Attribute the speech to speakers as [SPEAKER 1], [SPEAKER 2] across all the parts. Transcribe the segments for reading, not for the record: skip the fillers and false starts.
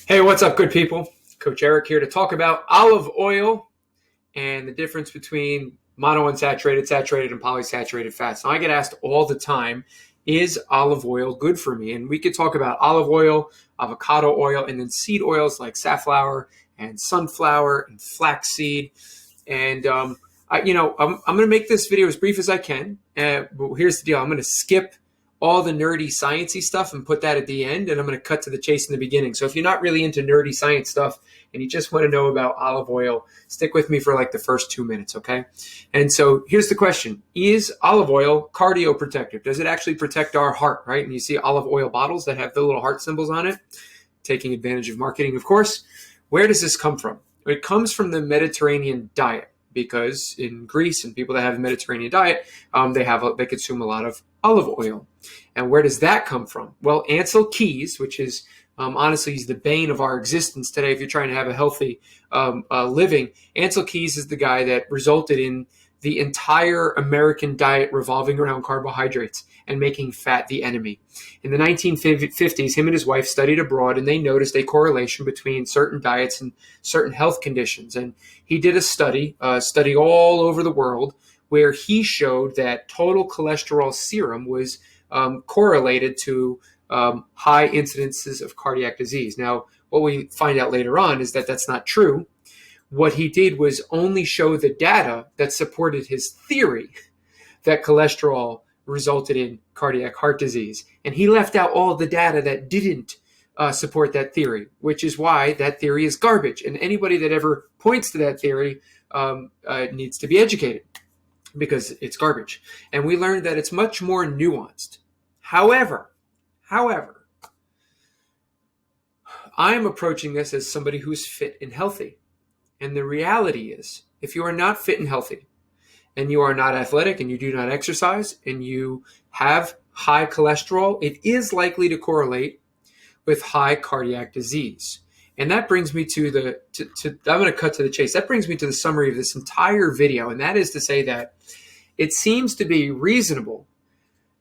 [SPEAKER 1] Hey, what's up, good people? Coach Eric here to talk about olive oil and the difference between monounsaturated, saturated, and polysaturated fats. Now, I get asked all the time, is olive oil good for me? And we could talk about olive oil, avocado oil, and then seed oils like safflower and sunflower and flaxseed. And, I'm going to make this video as brief as I can. But here's the deal. I'm going to skip all the nerdy sciencey stuff and put that at the end, and I'm going to cut to the chase in the beginning. So if you're not really into nerdy science stuff and you just want to know about olive oil, stick with me for like the first 2 minutes, okay? And so here's the question. Is olive oil cardioprotective? Does it actually protect our heart, right? And you see olive oil bottles that have the little heart symbols on it, taking advantage of marketing, of course. Where does this come from? It comes from the Mediterranean diet, because in Greece and people that have a Mediterranean diet, they consume a lot of olive oil. And where does that come from? Well, Ansel Keys, which is honestly he's the bane of our existence today if you're trying to have a healthy living. Ansel Keys is the guy that resulted in the entire American diet revolving around carbohydrates and making fat the enemy. In the 1950s, him and his wife studied abroad, and they noticed a correlation between certain diets and certain health conditions. And he did a study all over the world, where he showed that total cholesterol serum was correlated to high incidences of cardiac disease. Now, what we find out later on is that that's not true. What he did was only show the data that supported his theory that cholesterol resulted in cardiac heart disease. And he left out all the data that didn't support that theory, which is why that theory is garbage. And anybody that ever points to that theory needs to be educated, because it's garbage. And we learned that it's much more nuanced. However, I am approaching this as somebody who's fit and healthy. And the reality is, if you are not fit and healthy, and you are not athletic, and you do not exercise, and you have high cholesterol, it is likely to correlate with high cardiac disease. And that brings me to I'm going to cut to the chase. That brings me to the summary of this entire video. And that is to say that it seems to be reasonable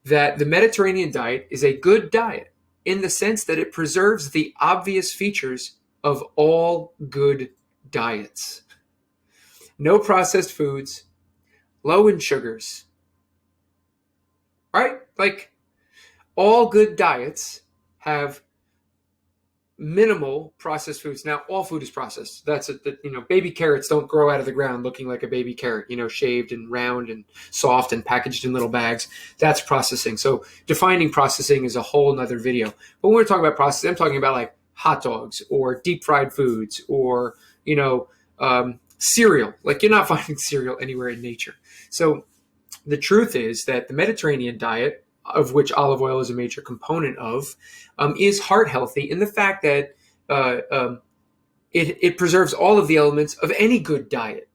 [SPEAKER 1] that the Mediterranean diet is a good diet in the sense that it preserves the obvious features of all good diets. No processed foods, low in sugars, right? Like, all good diets have minimal processed foods. Now, all food is processed. That's it. Baby carrots don't grow out of the ground looking like a baby carrot, shaved and round and soft and packaged in little bags. That's processing. So defining processing is a whole nother video. But when we're talking about processing, I'm talking about like hot dogs or deep fried foods or, cereal. Like, you're not finding cereal anywhere in nature. So the truth is that the Mediterranean diet, of which olive oil is a major component of, is heart healthy in the fact that it preserves all of the elements of any good diet.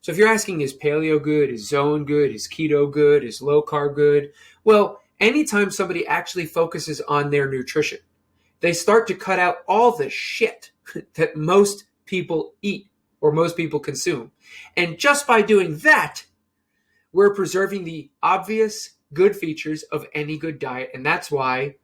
[SPEAKER 1] So if you're asking, is paleo good, is zone good, is keto good, is low carb good? Well, anytime somebody actually focuses on their nutrition, they start to cut out all the shit that most people eat or most people consume. And just by doing that, we're preserving the obvious good features of any good diet. And that's why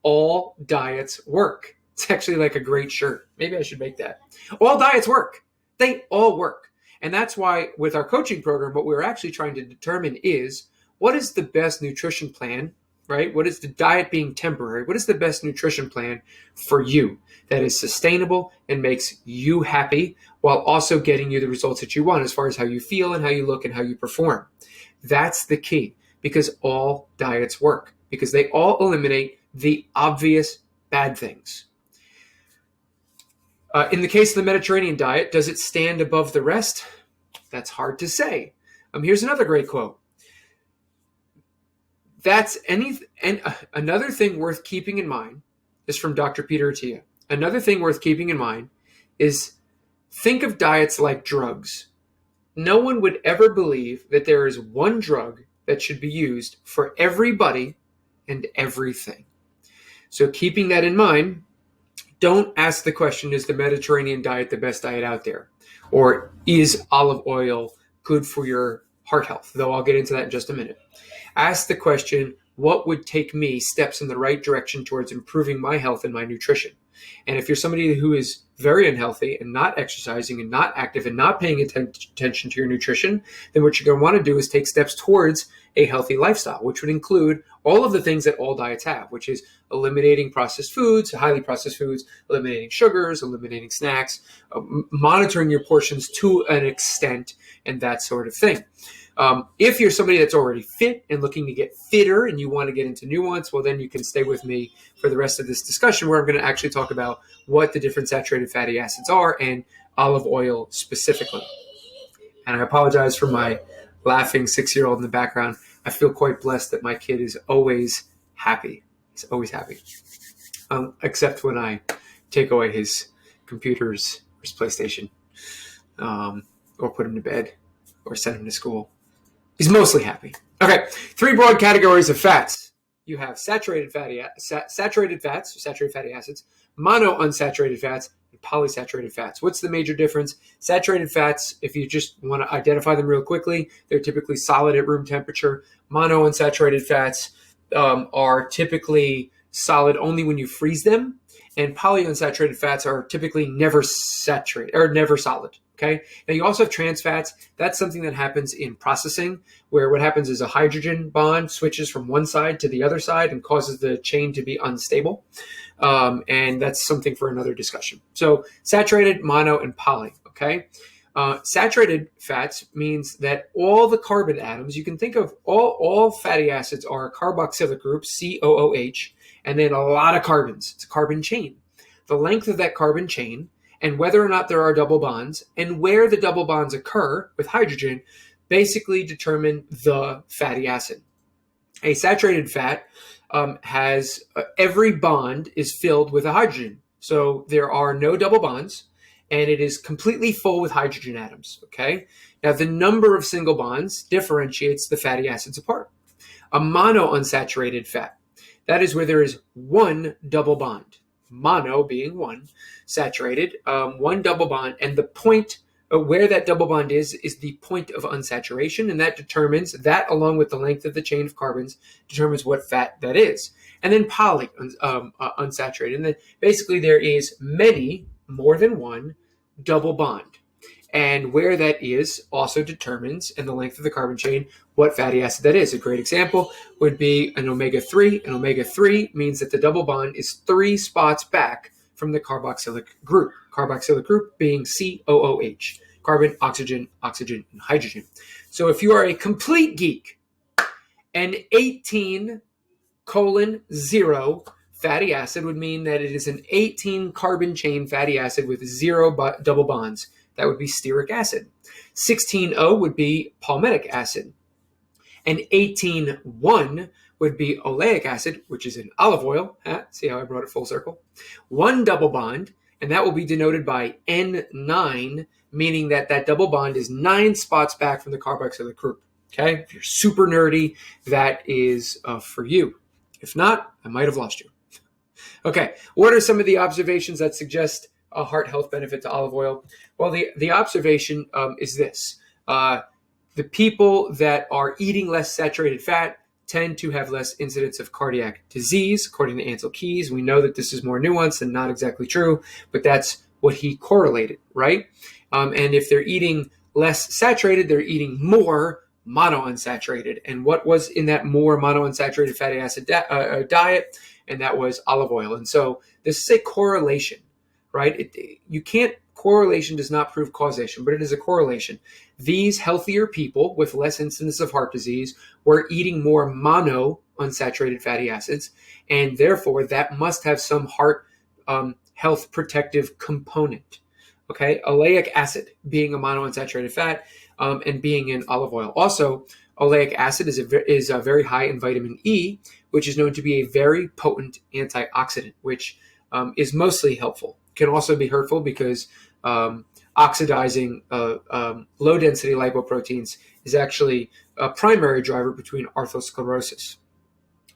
[SPEAKER 1] all diets work. It's actually like a great shirt. Maybe I should make that. All diets work. They all work. And that's why with our coaching program, what we're actually trying to determine is, what is the best nutrition plan, right? What is the diet being temporary? What is the best nutrition plan for you that is sustainable and makes you happy while also getting you the results that you want as far as how you feel and how you look and how you perform? That's the key, because all diets work, because they all eliminate the obvious bad things. In the case of the Mediterranean diet, does it stand above the rest? That's hard to say. Here's another great quote. Another thing worth keeping in mind is from Dr. Peter Attia. Another thing worth keeping in mind is, think of diets like drugs. No one would ever believe that there is one drug that should be used for everybody and everything. So keeping that in mind, don't ask the question, is the Mediterranean diet the best diet out there? Or is olive oil good for your heart health? Though I'll get into that in just a minute. Ask the question, what would take me steps in the right direction towards improving my health and my nutrition? And if you're somebody who is very unhealthy and not exercising and not active and not paying attention to your nutrition, then what you're going to want to do is take steps towards a healthy lifestyle, which would include all of the things that all diets have, which is eliminating processed foods, highly processed foods, eliminating sugars, eliminating snacks, monitoring your portions to an extent, and that sort of thing. If you're somebody that's already fit and looking to get fitter and you want to get into nuance, well, then you can stay with me for the rest of this discussion, where I'm going to actually talk about what the different saturated fatty acids are and olive oil specifically. And I apologize for my laughing 6-year-old in the background. I feel quite blessed that my kid is always happy. He's always happy. Except when I take away his computers or his PlayStation, or put him to bed or send him to school. He's mostly happy. Okay, 3 broad categories of fats. You have saturated fats, saturated fatty acids, monounsaturated fats, and polysaturated fats. What's the major difference? Saturated fats, if you just want to identify them real quickly, they're typically solid at room temperature. Monounsaturated fats are typically solid only when you freeze them, and polyunsaturated fats are typically never saturated or never solid. Okay. Now you also have trans fats. That's something that happens in processing, where what happens is a hydrogen bond switches from one side to the other side and causes the chain to be unstable. And that's something for another discussion. So saturated, mono, and poly. Okay. Saturated fats means that all the carbon atoms, you can think of all fatty acids are a carboxylic group, COOH, and then a lot of carbons. It's a carbon chain. The length of that carbon chain and whether or not there are double bonds and where the double bonds occur with hydrogen basically determine the fatty acid. A saturated fat has every bond is filled with a hydrogen. So there are no double bonds and it is completely full with hydrogen atoms. Okay. Now the number of single bonds differentiates the fatty acids apart. A monounsaturated fat, that is where there is one double bond. Mono being one, saturated, one double bond, and the point where that double bond is the point of unsaturation, and that determines that, along with the length of the chain of carbons, determines what fat that is. And then poly, unsaturated, and then basically there is more than one double bond. And where that is also determines, and the length of the carbon chain, what fatty acid that is. A great example would be an omega-3. An omega-3 means that the double bond is 3 spots back from the carboxylic group. Carboxylic group being COOH, carbon, oxygen, oxygen, and hydrogen. So if you are a complete geek, an 18:0 fatty acid would mean that it is an 18 carbon chain fatty acid with 0 double bonds. That would be stearic acid. 16O would be palmitic acid. And 18-1 would be oleic acid, which is in olive oil. See how I brought it full circle? 1 double bond, and that will be denoted by N9, meaning that that double bond is 9 spots back from the carboxylic group. Okay? If you're super nerdy, that is for you. If not, I might have lost you. Okay, what are some of the observations that suggest a heart health benefit to olive oil? Well, the observation is this. The people that are eating less saturated fat tend to have less incidence of cardiac disease, according to Ansel Keys. We know that this is more nuanced and not exactly true, but that's what he correlated, right? And if they're eating less saturated, they're eating more monounsaturated. And what was in that more monounsaturated fatty acid diet? And that was olive oil. And so this is a correlation, right? Correlation does not prove causation, but it is a correlation. These healthier people with less incidence of heart disease were eating more monounsaturated fatty acids, and therefore that must have some heart health protective component. Okay, oleic acid being a monounsaturated fat and being in olive oil. Also, oleic acid is very high in vitamin E, which is known to be a very potent antioxidant, which is mostly helpful. Can also be hurtful because oxidizing low-density lipoproteins is actually a primary driver between atherosclerosis.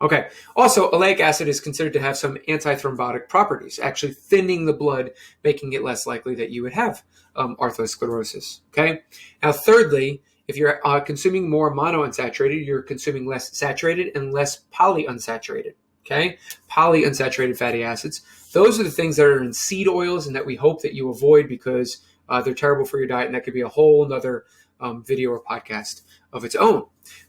[SPEAKER 1] Okay. Also, oleic acid is considered to have some antithrombotic properties, actually thinning the blood, making it less likely that you would have atherosclerosis. Okay. Now, thirdly, if you're consuming more monounsaturated, you're consuming less saturated and less polyunsaturated. Okay. Polyunsaturated fatty acids. Those are the things that are in seed oils and that we hope that you avoid because they're terrible for your diet, and that could be a whole nother video or podcast of its own.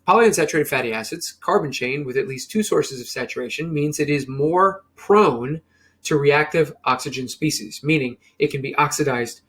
[SPEAKER 1] Polyunsaturated fatty acids, carbon chain with at least two sources of saturation, means it is more prone to reactive oxygen species, meaning it can be oxidized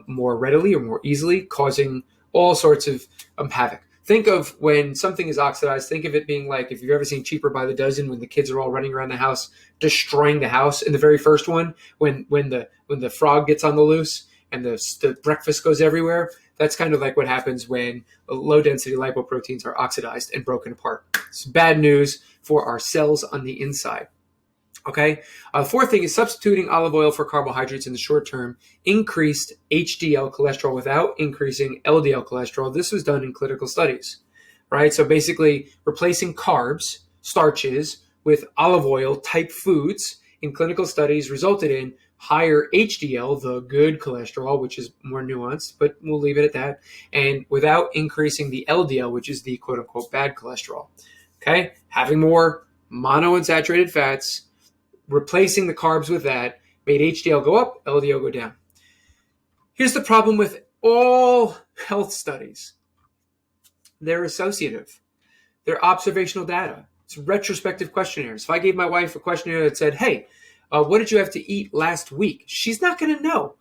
[SPEAKER 1] more readily or more easily, causing all sorts of havoc. Think of when something is oxidized, think of it being like, if you've ever seen Cheaper by the Dozen, when the kids are all running around the house, destroying the house in the very first one, when the frog gets on the loose and the breakfast goes everywhere. That's kind of like what happens when low-density lipoproteins are oxidized and broken apart. It's bad news for our cells on the inside. Okay. The fourth thing is substituting olive oil for carbohydrates in the short term increased HDL cholesterol without increasing LDL cholesterol. This was done in clinical studies, right? So basically replacing carbs, starches, with olive oil type foods in clinical studies resulted in higher HDL, the good cholesterol, which is more nuanced, but we'll leave it at that, and without increasing the LDL, which is the quote unquote bad cholesterol. Okay. Having more monounsaturated fats, replacing the carbs with that, made HDL go up, LDL go down. Here's the problem with all health studies. They're associative. They're observational data. It's retrospective questionnaires. If I gave my wife a questionnaire that said, hey, what did you have to eat last week? She's not going to know.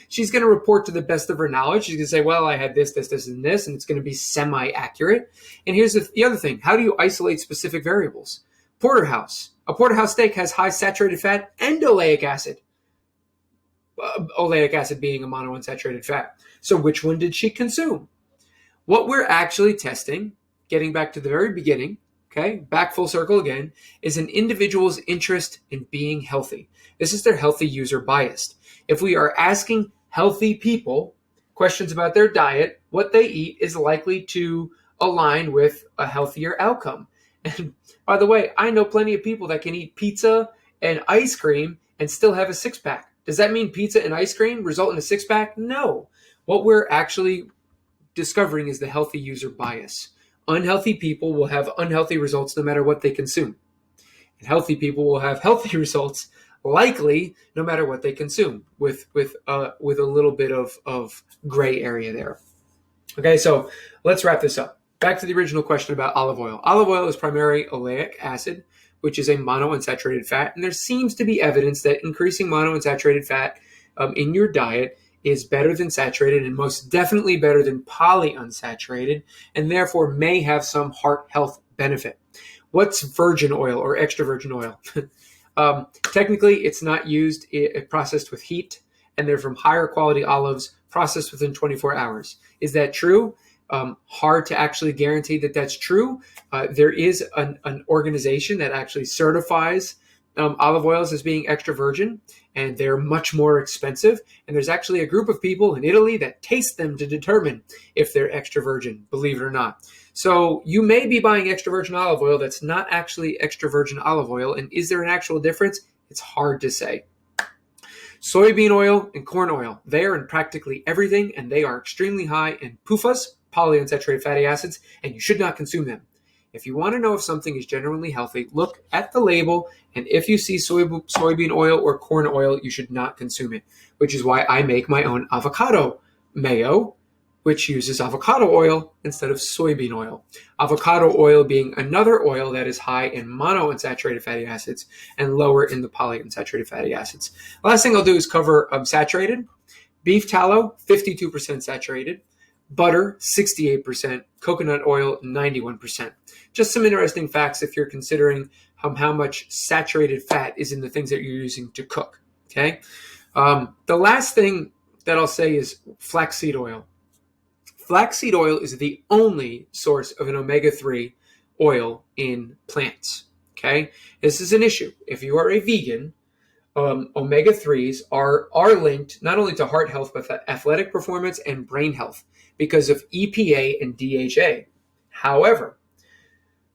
[SPEAKER 1] She's going to report to the best of her knowledge. She's going to say, well, I had this, and this, and it's going to be semi-accurate. And here's the other thing. How do you isolate specific variables? Porterhouse. A porterhouse steak has high saturated fat and oleic acid. Oleic acid being a monounsaturated fat. So which one did she consume? What we're actually testing, getting back to the very beginning, okay, back full circle again, is an individual's interest in being healthy. This is their healthy user bias. If we are asking healthy people questions about their diet, what they eat is likely to align with a healthier outcome. And by the way, I know plenty of people that can eat pizza and ice cream and still have a six-pack. Does that mean pizza and ice cream result in a six-pack? No. What we're actually discovering is the healthy user bias. Unhealthy people will have unhealthy results no matter what they consume. And healthy people will have healthy results likely no matter what they consume, with a little bit of gray area there. Okay, so let's wrap this up. Back to the original question about olive oil. Olive oil is primarily oleic acid, which is a monounsaturated fat. And there seems to be evidence that increasing monounsaturated fat in your diet is better than saturated and most definitely better than polyunsaturated, and therefore may have some heart health benefit. What's virgin oil or extra virgin oil? Technically, it's not used, processed with heat, and they're from higher quality olives processed within 24 hours. Is that true? Hard to actually guarantee that that's true. There is an organization that actually certifies olive oils as being extra virgin, and they're much more expensive. And there's actually a group of people in Italy that taste them to determine if they're extra virgin, believe it or not. So you may be buying extra virgin olive oil that's not actually extra virgin olive oil. And is there an actual difference? It's hard to say. Soybean oil and corn oil, they are in practically everything, and they are extremely high in PUFAs, polyunsaturated fatty acids, and you should not consume them. If you want to know if something is genuinely healthy, look at the label, and if you see soybean oil or corn oil, you should not consume it, which is why I make my own avocado mayo, which uses avocado oil instead of soybean oil. Avocado oil being another oil that is high in monounsaturated fatty acids and lower in the polyunsaturated fatty acids. Last thing I'll do is cover saturated. Beef tallow, 52% saturated. Butter, 68%. Coconut oil, 91%. Just some interesting facts if you're considering how much saturated fat is in the things that you're using to cook. Okay. The last thing that I'll say is flaxseed oil. Flaxseed oil is the only source of an omega-3 oil in plants. Okay. This is an issue. If you are a vegan, omega-3s are linked not only to heart health, but to athletic performance and brain health because of EPA and DHA. However,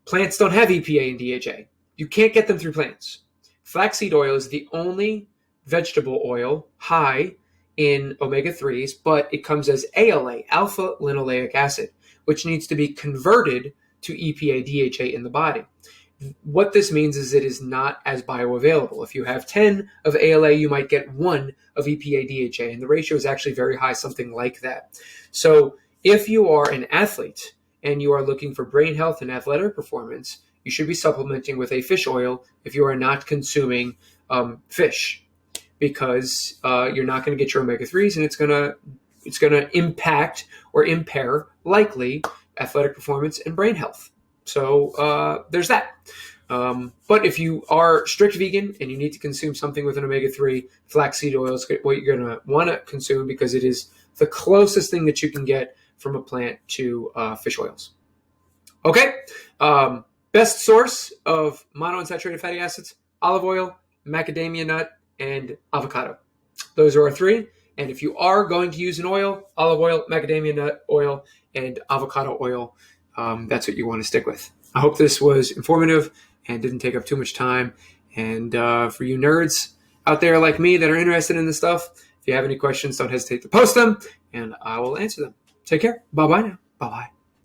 [SPEAKER 1] plants don't have EPA and DHA. You can't get them through plants. Flaxseed oil is the only vegetable oil high in omega-3s, but it comes as ALA, alpha linoleic acid, which needs to be converted to EPA, DHA in the body. What this means is it is not as bioavailable. If you have 10 of ALA, you might get 1 of EPA DHA, and the ratio is actually very high, something like that. So if you are an athlete and you are looking for brain health and athletic performance, you should be supplementing with a fish oil if you are not consuming fish, because you're not going to get your omega-3s, and it's going to impact or impair, likely, athletic performance and brain health. So there's that. But if you are strict vegan and you need to consume something with an omega-3, flaxseed oil is what you're going to want to consume, because it is the closest thing that you can get from a plant to fish oils. Okay. Best source of monounsaturated fatty acids: olive oil, macadamia nut, and avocado. Those are our 3. And if you are going to use an oil, olive oil, macadamia nut oil, and avocado oil, that's what you want to stick with. I hope this was informative and didn't take up too much time. And for you nerds out there like me that are interested in this stuff, if you have any questions, don't hesitate to post them, and I will answer them. Take care. Bye-bye now. Bye-bye.